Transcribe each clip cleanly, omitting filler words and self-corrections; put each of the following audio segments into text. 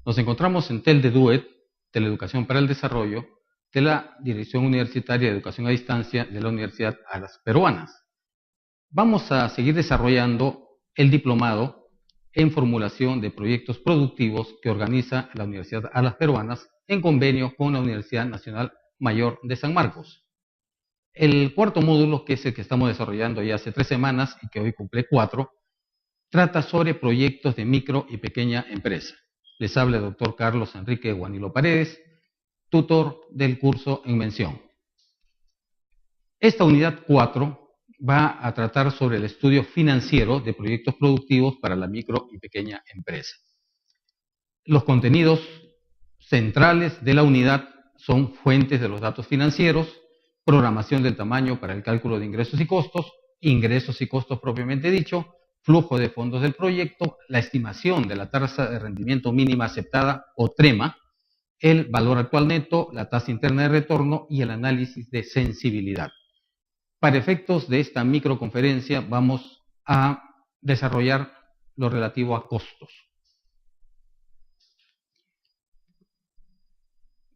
Nos encontramos en TEL de DUET, Teleeducación para el Desarrollo, de la Dirección Universitaria de Educación a Distancia de la Universidad Alas Peruanas. Vamos a seguir desarrollando el diplomado en formulación de proyectos productivos que organiza la Universidad Alas Peruanas en convenio con la Universidad Nacional Mayor de San Marcos. El cuarto módulo, que es el que estamos desarrollando ya hace 3 semanas y que hoy cumple 4, trata sobre proyectos de micro y pequeña empresa. Les habla el doctor Carlos Enrique Guanilo Paredes, tutor del curso en mención. Esta unidad 4 va a tratar sobre el estudio financiero de proyectos productivos para la micro y pequeña empresa. Los contenidos centrales de la unidad son fuentes de los datos financieros, programación del tamaño para el cálculo de ingresos y costos propiamente dicho, flujo de fondos del proyecto, la estimación de la tasa de rendimiento mínima aceptada o TREMA, el valor actual neto, la tasa interna de retorno y el análisis de sensibilidad. Para efectos de esta microconferencia vamos a desarrollar lo relativo a costos.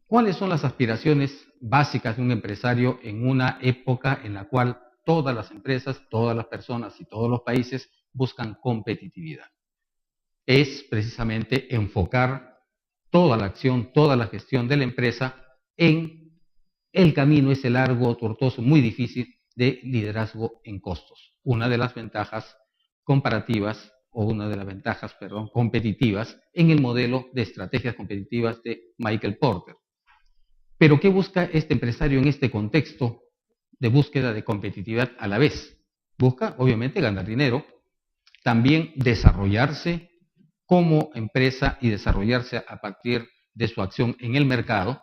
¿Cuáles son las aspiraciones básicas de un empresario en una época en la cual todas las empresas, todas las personas y todos los países buscan competitividad? Es precisamente enfocar toda la acción, toda la gestión de la empresa en el camino ese largo, tortuoso, muy difícil de liderazgo en costos. Una de las ventajas comparativas o una de las ventajas, competitivas en el modelo de estrategias competitivas de Michael Porter. Pero ¿qué busca este empresario en este contexto de búsqueda de competitividad a la vez? Busca, obviamente, ganar dinero, también desarrollarse como empresa y desarrollarse a partir de su acción en el mercado,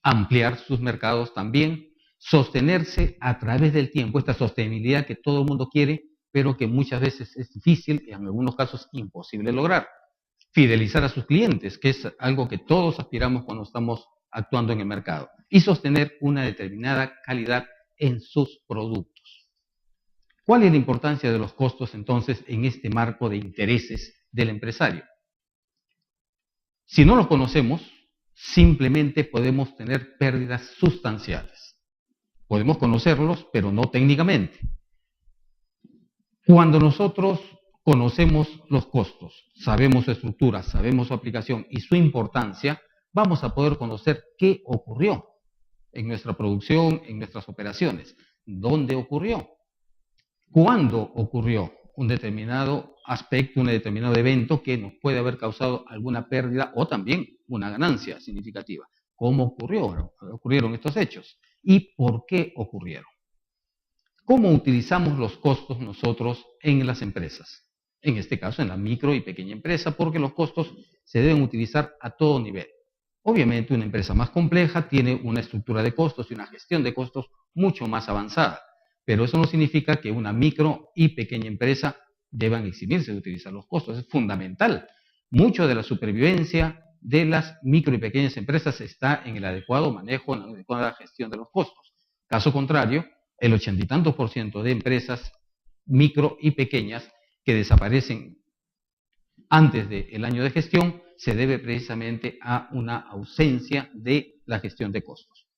ampliar sus mercados también, sostenerse a través del tiempo, esta sostenibilidad que todo el mundo quiere, pero que muchas veces es difícil y en algunos casos imposible lograr. Fidelizar a sus clientes, que es algo que todos aspiramos cuando estamos actuando en el mercado, y sostener una determinada calidad en sus productos. ¿Cuál es la importancia de los costos entonces en este marco de intereses del empresario? Si no los conocemos, simplemente podemos tener pérdidas sustanciales. Podemos conocerlos, pero no técnicamente. Cuando nosotros conocemos los costos, sabemos su estructura, sabemos su aplicación y su importancia, vamos a poder conocer qué ocurrió en nuestra producción, en nuestras operaciones. ¿Dónde ocurrió? ¿Cuándo ocurrió un determinado aspecto, un determinado evento que nos puede haber causado alguna pérdida o también una ganancia significativa? ¿Cómo ocurrieron estos hechos? ¿Y por qué ocurrieron? ¿Cómo utilizamos los costos nosotros en las empresas? En este caso, en la micro y pequeña empresa, porque los costos se deben utilizar a todo nivel. Obviamente, una empresa más compleja tiene una estructura de costos y una gestión de costos mucho más avanzada, pero eso no significa que una micro y pequeña empresa deban eximirse de utilizar los costos. Es fundamental. Mucho de la supervivencia de las micro y pequeñas empresas está en el adecuado manejo, en la adecuada gestión de los costos. Caso contrario, el 80 y tantos % de empresas micro y pequeñas que desaparecen antes del año de gestión se debe precisamente a una ausencia de la gestión de costos.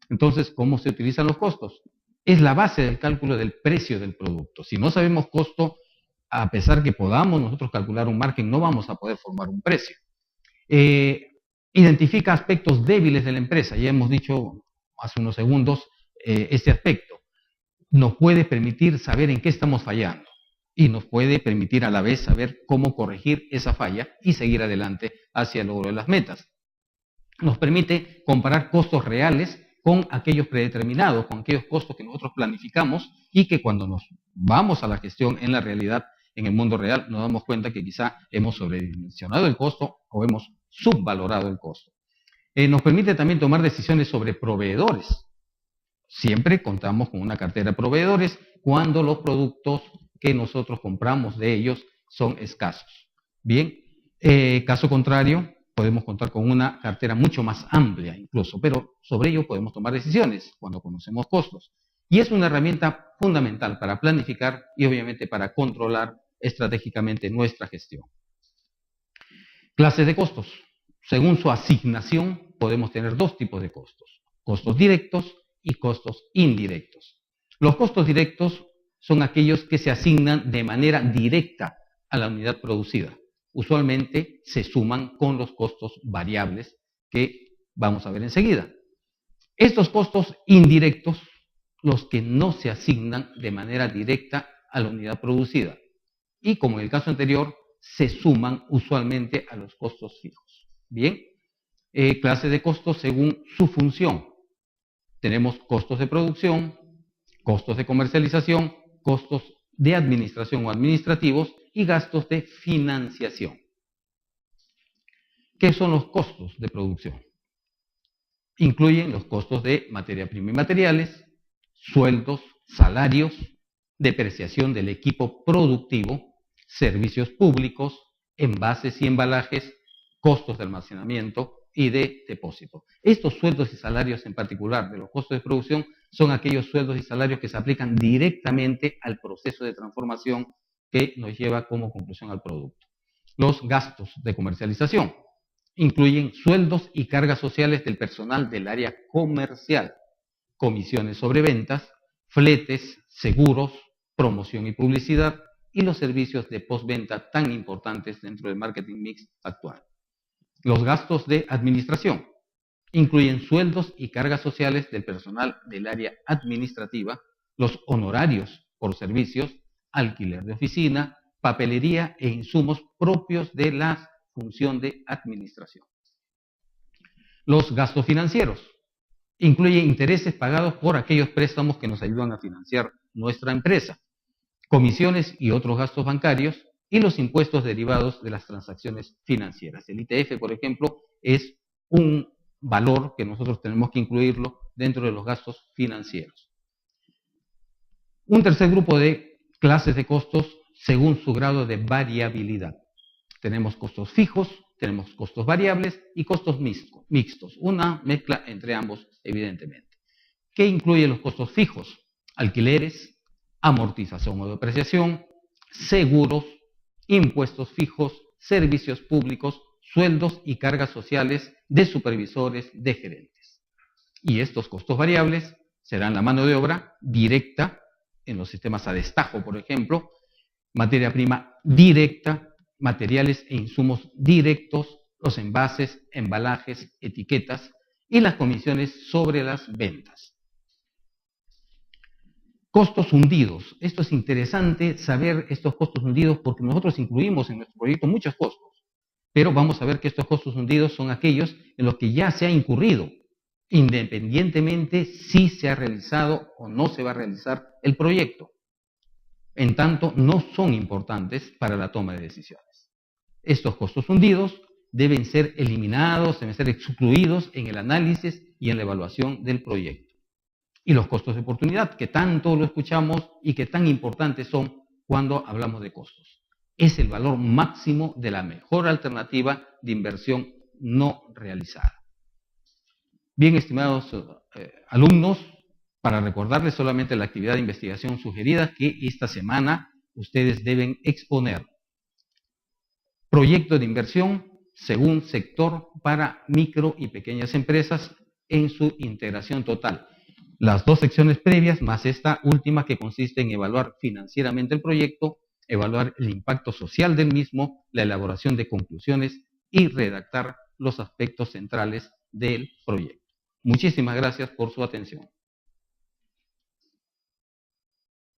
Entonces, ¿cómo se utilizan los costos? Es la base del cálculo del precio del producto. Si no sabemos costo, a pesar que podamos nosotros calcular un margen, no vamos a poder formar un precio. Identifica aspectos débiles de la empresa. Ya hemos dicho hace unos segundos este aspecto. Nos puede permitir saber en qué estamos fallando y nos puede permitir a la vez saber cómo corregir esa falla y seguir adelante hacia el logro de las metas. Nos permite comparar costos reales con aquellos predeterminados, con aquellos costos que nosotros planificamos y que cuando nos vamos a la gestión en la realidad, en el mundo real, nos damos cuenta que quizá hemos sobredimensionado el costo o hemos subvalorado el costo. Nos permite también tomar decisiones sobre proveedores. Siempre contamos con una cartera de proveedores cuando los productos que nosotros compramos de ellos son escasos. Bien, caso contrario, podemos contar con una cartera mucho más amplia incluso, pero sobre ello podemos tomar decisiones cuando conocemos costos. Y es una herramienta fundamental para planificar y obviamente para controlar estratégicamente nuestra gestión. Clases de costos. según su asignación, podemos tener dos tipos de costos: costos directos y costos indirectos. Los costos directos son aquellos que se asignan de manera directa a la unidad producida. Usualmente se suman con los costos variables que vamos a ver enseguida. Estos costos indirectos, los que no se asignan de manera directa a la unidad producida, y como en el caso anterior, se suman usualmente a los costos fijos. Bien, clase de costos según su función. Tenemos costos de producción, costos de comercialización, costos de administración o administrativos y gastos de financiación. ¿Qué son los costos de producción? Incluyen los costos de materia prima y materiales, sueldos, salarios, depreciación del equipo productivo, servicios públicos, envases y embalajes, costos de almacenamiento y de depósito. Estos sueldos y salarios en particular de los costos de producción son aquellos sueldos y salarios que se aplican directamente al proceso de transformación que nos lleva como conclusión al producto. Los gastos de comercialización incluyen sueldos y cargas sociales del personal del área comercial, comisiones sobre ventas, fletes, seguros, promoción y publicidad y los servicios de postventa tan importantes dentro del marketing mix actual. Los gastos de administración incluyen sueldos y cargas sociales del personal del área administrativa, los honorarios por servicios, alquiler de oficina, papelería e insumos propios de la función de administración. Los gastos financieros incluyen intereses pagados por aquellos préstamos que nos ayudan a financiar nuestra empresa, comisiones y otros gastos bancarios y los impuestos derivados de las transacciones financieras. El ITF, por ejemplo, es un valor que nosotros tenemos que incluirlo dentro de los gastos financieros. Un tercer grupo de clases de costos según su grado de variabilidad. Tenemos costos fijos, tenemos costos variables y costos mixtos, una mezcla entre ambos evidentemente. ¿Qué incluye los costos fijos? Alquileres, amortización o depreciación, seguros, impuestos fijos, servicios públicos, sueldos y cargas sociales de supervisores, de gerentes. Y estos costos variables serán la mano de obra directa en los sistemas a destajo, por ejemplo, materia prima directa, materiales e insumos directos, los envases, embalajes, etiquetas y las comisiones sobre las ventas. Costos hundidos. Esto es interesante saber estos costos hundidos porque nosotros incluimos en nuestro proyecto muchos costos, pero vamos a ver que estos costos hundidos son aquellos en los que ya se ha incurrido, independientemente si se ha realizado o no se va a realizar el proyecto. En tanto, no son importantes para la toma de decisiones. Estos costos hundidos deben ser eliminados, deben ser excluidos en el análisis y en la evaluación del proyecto. Y los costos de oportunidad, que tanto lo escuchamos y que tan importantes son cuando hablamos de costos. Es el valor máximo de la mejor alternativa de inversión no realizada. Bien, estimados alumnos, para recordarles solamente la actividad de investigación sugerida que esta semana ustedes deben exponer. Proyecto de inversión según sector para micro y pequeñas empresas en su integración total. Las dos secciones previas, más esta última que consiste en evaluar financieramente el proyecto, evaluar el impacto social del mismo, la elaboración de conclusiones y redactar los aspectos centrales del proyecto. Muchísimas gracias por su atención.